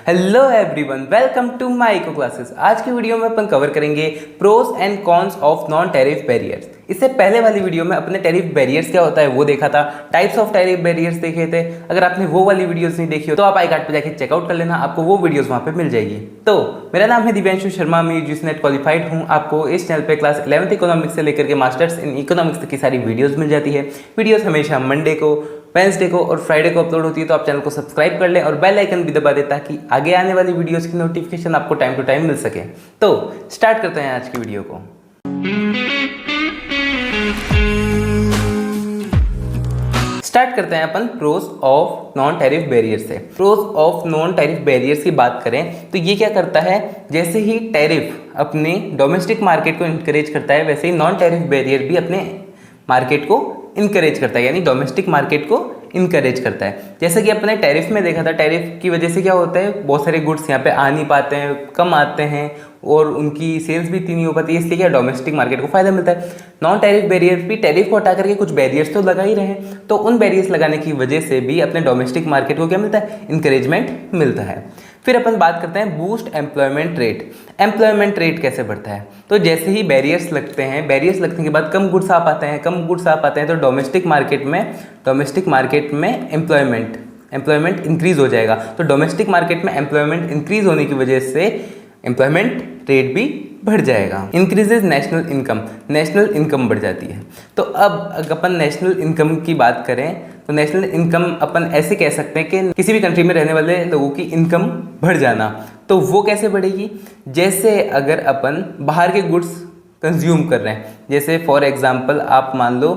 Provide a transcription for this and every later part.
Hello everyone, welcome to my eco classes. आज की video में अपन कवर करेंगे pros and cons of non tariff barriers. इससे पहले वाली वीडियो में अपने टैरिफ बैरियर्स क्या होता है वो देखा था, टाइप्स ऑफ टैरिफ बैरियर्स देखे थे। अगर आपने वो वाली वीडियोस नहीं देखी हो तो आप आई कार्ड पे जाके चेकआउट कर लेना, आपको वो वीडियोस वहाँ पे मिल जाएगी। तो मेरा नाम है दिव्यांशु शर्मा, मैं यूजीसी नेट क्वालिफाइड हूँ। आपको इस चैनल पे क्लास 11th इकोनॉमिक्स से लेकर के मास्टर्स इन इकोनॉमिक्स तक की सारी वीडियोस मिल जाती है। वीडियोस हमेशा मंडे को, वेंसडे को और फ्राइडे को अपलोड होती है, तो आप चैनल को सब्सक्राइब कर लें और बेल आइकन भी दबा दें ताकि आगे आने वाली वीडियोस की नोटिफिकेशन आपको टाइम टू टाइम मिल सके। तो स्टार्ट करते हैं आज की वीडियो को। स्टार्ट करते हैं अपन pros of non tariff barrier से। Pros of non tariff barriers की बात करें तो ये क्या करता है, जैसे ही टैरिफ अपने डोमेस्टिक मार्केट को इंकरेज करता है वैसे ही नॉन टैरिफ बैरियर भी अपने मार्केट को इनकरेज करता है, यानी डोमेस्टिक मार्केट को इनकरेज करता है। जैसे कि अपने टैरिफ में देखा था, टैरिफ की वजह से क्या होता है, बहुत सारे गुड्स यहाँ पे आ नहीं पाते हैं, कम आते हैं और उनकी सेल्स भी इतनी नहीं हो पाती है, इसलिए क्या डोमेस्टिक मार्केट को फायदा मिलता है। नॉन टैरिफ बैरियर भी टैरिफ को हटा करके कुछ बैरियर्स तो लगा ही रहे हैं, तो उन बैरियर्स लगाने की वजह से भी अपने डोमेस्टिक मार्केट को क्या मिलता है, इंकरेजमेंट मिलता है। फिर अपन बात करते हैं boost employment rate. Employment rate कैसे बढ़ता है, तो जैसे ही बैरियर्स लगते हैं, बैरियर्स लगने के बाद कम गुड्स आ पाते हैं, कम गुड्स आ पाते हैं तो डोमेस्टिक मार्केट में एम्प्लॉयमेंट इंक्रीज हो जाएगा। तो डोमेस्टिक मार्केट में एम्प्लॉयमेंट इंक्रीज होने की वजह से एम्प्लॉयमेंट रेट भी बढ़ जाएगा। इंक्रीजेज नेशनल इनकम बढ़ जाती है। तो अब अपन नेशनल इनकम की बात करें तो नेशनल इनकम अपन ऐसे कह सकते हैं कि किसी भी कंट्री में रहने वाले लोगों की इनकम बढ़ जाना। तो वो कैसे बढ़ेगी, जैसे अगर अपन बाहर के गुड्स कंज्यूम कर रहे हैं, जैसे फॉर एग्जांपल आप मान लो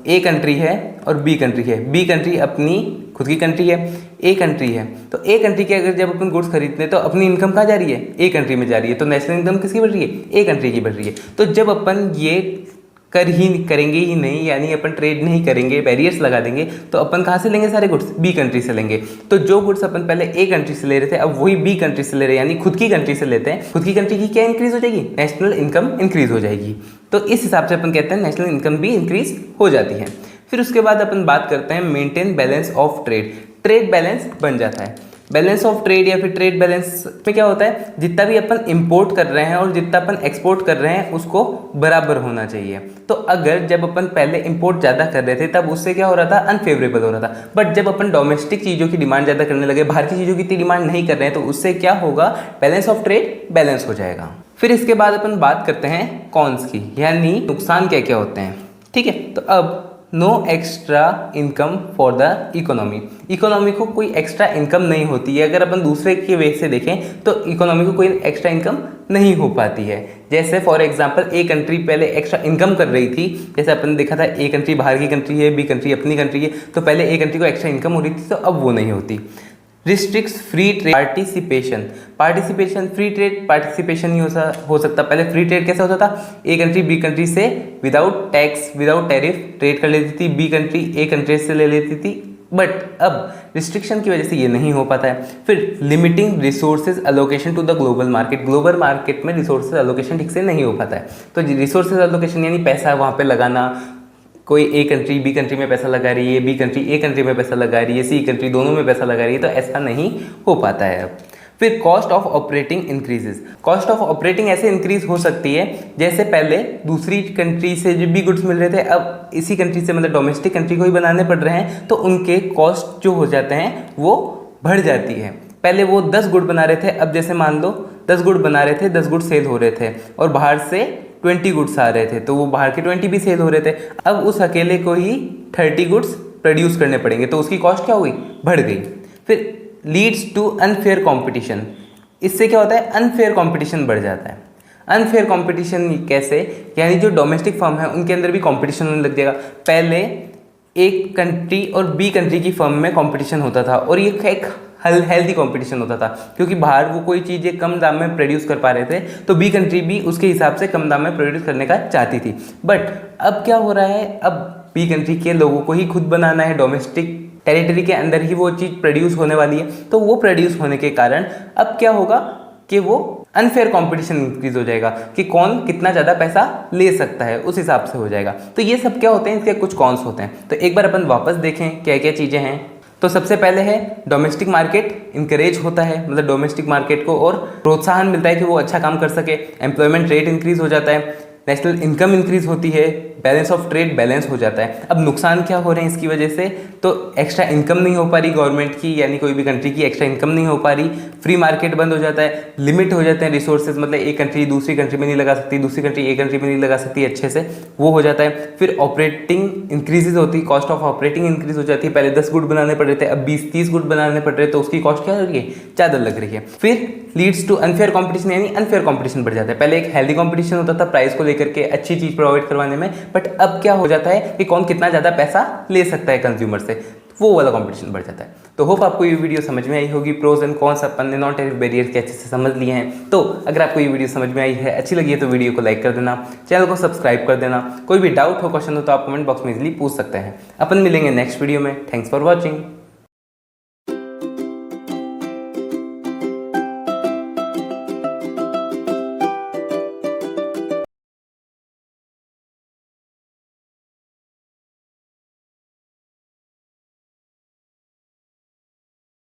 ए कंट्री है और बी कंट्री है। बी कंट्री अपनी खुद की कंट्री है, ए कंट्री है। तो ए कंट्री के अगर जब अपन गुड्स खरीदते हैं तो अपनी इनकम कहाँ जा रही है, ए कंट्री में जा रही है। तो नेशनल इनकम किसकी बढ़ रही है, ए कंट्री की बढ़ रही है। तो जब अपन ये करेंगे ही नहीं, यानी अपन ट्रेड नहीं करेंगे, बैरियर्स लगा देंगे, तो अपन कहाँ से लेंगे सारे गुड्स, बी कंट्री से लेंगे। तो जो गुड्स अपन पहले ए कंट्री से ले रहे थे अब वही बी कंट्री से ले रहे हैं, यानी खुद की कंट्री से लेते हैं। खुद की कंट्री की क्या इंक्रीज हो जाएगी, नेशनल इनकम इंक्रीज हो जाएगी। तो इस हिसाब से अपन कहते हैं नेशनल इनकम भी इंक्रीज हो जाती है। फिर उसके बाद अपन बात करते हैं maintain balance of trade. Trade balance बन जाता है। बैलेंस ऑफ ट्रेड या फिर ट्रेड बैलेंस में क्या होता है, जितना भी अपन इंपोर्ट कर रहे हैं और जितना अपन एक्सपोर्ट कर रहे हैं उसको बराबर होना चाहिए। तो अगर जब अपन पहले इंपोर्ट ज़्यादा कर रहे थे तब उससे क्या हो रहा था, अनफेवरेबल हो रहा था। बट जब अपन डोमेस्टिक चीज़ों की डिमांड ज़्यादा करने लगे, बाहर की चीज़ों की इतनी डिमांड नहीं कर रहे हैं, तो उससे क्या होगा, बैलेंस ऑफ ट्रेड बैलेंस हो जाएगा। फिर इसके बाद अपन बात करते हैं कॉन्स की, यानी नुकसान क्या क्या होते हैं। ठीक है, तो अब no extra income for the economy को कोई एक्स्ट्रा इनकम नहीं होती है। अगर अपन दूसरे के वे से देखें तो इकोनॉमी को कोई एक्स्ट्रा इनकम नहीं हो पाती है। जैसे फॉर एग्जांपल ए कंट्री पहले एक्स्ट्रा इनकम कर रही थी, जैसे अपन ने देखा था ए कंट्री बाहर की कंट्री है, बी कंट्री अपनी कंट्री है, तो पहले ए कंट्री को एक्स्ट्रा इनकम हो रही थी, तो अब वो नहीं होती। Restricts free trade participation free trade participation ही हो सकता। पहले फ्री ट्रेड कैसे होता था, ए कंट्री बी कंट्री से without tax without tariff trade कर लेती थी, बी कंट्री ए कंट्री से ले लेती थी। बट अब रिस्ट्रिक्शन की वजह से ये नहीं हो पाता है। फिर limiting resources allocation to the global market में रिसोर्सेज अलोकेशन ठीक से नहीं हो पाता है। तो रिसोर्सेज अलोकेशन यानी पैसा वहाँ पे लगाना, कोई ए कंट्री बी कंट्री में पैसा लगा रही है, बी कंट्री ए कंट्री में पैसा लगा रही है, सी कंट्री दोनों में पैसा लगा रही है, तो ऐसा नहीं हो पाता है अब। फिर cost of operating increases. Cost of operating ऐसे इंक्रीज हो सकती है जैसे पहले दूसरी कंट्री से जो भी गुड्स मिल रहे थे अब इसी कंट्री से, मतलब डोमेस्टिक कंट्री को ही बनाने पड़ रहे हैं, तो उनके कॉस्ट जो हो जाते हैं वो बढ़ जाती है। पहले वो 10 गुड बना रहे थे, अब जैसे मान लो 10 गुड बना रहे थे, 10 गुड सेल हो रहे थे और बाहर से 20 गुड्स आ रहे थे, तो वो बाहर के 20 भी सेल हो रहे थे। अब उस अकेले को ही 30 गुड्स प्रोड्यूस करने पड़ेंगे, तो उसकी कॉस्ट क्या हो गई, बढ़ गई। फिर लीड्स टू अनफेयर कंपटीशन। इससे क्या होता है, अनफेयर कंपटीशन बढ़ जाता है। अनफेयर कंपटीशन कैसे, यानी जो डोमेस्टिक फर्म है उनके अंदर भी कंपटीशन होने लग जाएगा। पहले एक कंट्री और बी कंट्री की फर्म में कंपटीशन होता था और ये एक हेल्दी कंपटीशन होता था, क्योंकि बाहर वो कोई चीज़ें कम दाम में प्रोड्यूस कर पा रहे थे तो बी कंट्री भी उसके हिसाब से कम दाम में प्रोड्यूस करने का चाहती थी। बट अब क्या हो रहा है, अब बी कंट्री के लोगों को ही खुद बनाना है, डोमेस्टिक टेरिटरी के अंदर ही वो चीज़ प्रोड्यूस होने वाली है। तो वो प्रोड्यूस होने के कारण अब क्या होगा कि वो अनफेयर कंपटीशन इंक्रीज हो जाएगा कि कौन कितना ज़्यादा पैसा ले सकता है, उस हिसाब से हो जाएगा। तो ये सब क्या होते हैं, इसके कुछ कॉन्स होते हैं। तो एक बार अपन वापस देखें क्या क्या चीज़ें हैं। तो सबसे पहले है डोमेस्टिक मार्केट इंकरेज होता है, मतलब डोमेस्टिक मार्केट को और प्रोत्साहन मिलता है कि वो अच्छा काम कर सके, एम्प्लॉयमेंट रेट इंक्रीज हो जाता है, नेशनल इनकम इंक्रीज होती है, बैलेंस ऑफ ट्रेड बैलेंस हो जाता है। अब नुकसान क्या हो रहे हैं इसकी वजह से, तो एक्स्ट्रा इनकम नहीं हो पा रही गवर्नमेंट की, यानी कोई भी कंट्री की एक्स्ट्रा इनकम नहीं हो पा रही, फ्री मार्केट बंद हो जाता है, लिमिट हो जाते हैं रिसोर्सेज, मतलब एक कंट्री दूसरी कंट्री में नहीं लगा सकती, दूसरी कंट्री एक कंट्री में नहीं लगा सकती अच्छे से, वो हो जाता है। फिर ऑपरेटिंग इंक्रीजेज होती है, कॉस्ट ऑफ ऑपरेटिंग इंक्रीज हो जाती है। पहले 10 गुड बनाने पड़ रहे थे, अब 20-30 गुड बनाने पड़ रहे हैं, तो उसकी कॉस्ट क्या हो रही है, ज़्यादा लग रही है। फिर लीड्स टू अनफेयर कॉम्पिटिशन, यानी अनफेयर कॉम्पिटिशन बढ़ जाता है। पहले एक हेल्दी कॉम्पिटिशन होता था प्राइस को लेकर के, अच्छी चीज़ प्रोवाइड करवाने में, बट अब क्या हो जाता है कि कौन कितना ज़्यादा पैसा ले सकता है कंज्यूमर से, वो वाला कंपटीशन बढ़ जाता है। तो होप आपको ये वीडियो समझ में आई होगी, प्रोज एंड कॉन्स अपन ने नॉन टैरिफ बैरियर के अच्छे से समझ लिए हैं। तो अगर आपको ये वीडियो समझ में आई है, अच्छी लगी है, तो वीडियो को लाइक कर देना, चैनल को सब्सक्राइब कर देना। कोई भी डाउट हो, क्वेश्चन हो तो आप कमेंट बॉक्स में इजीली पूछ सकते हैं। अपन मिलेंगे नेक्स्ट वीडियो में। Thanks for watching.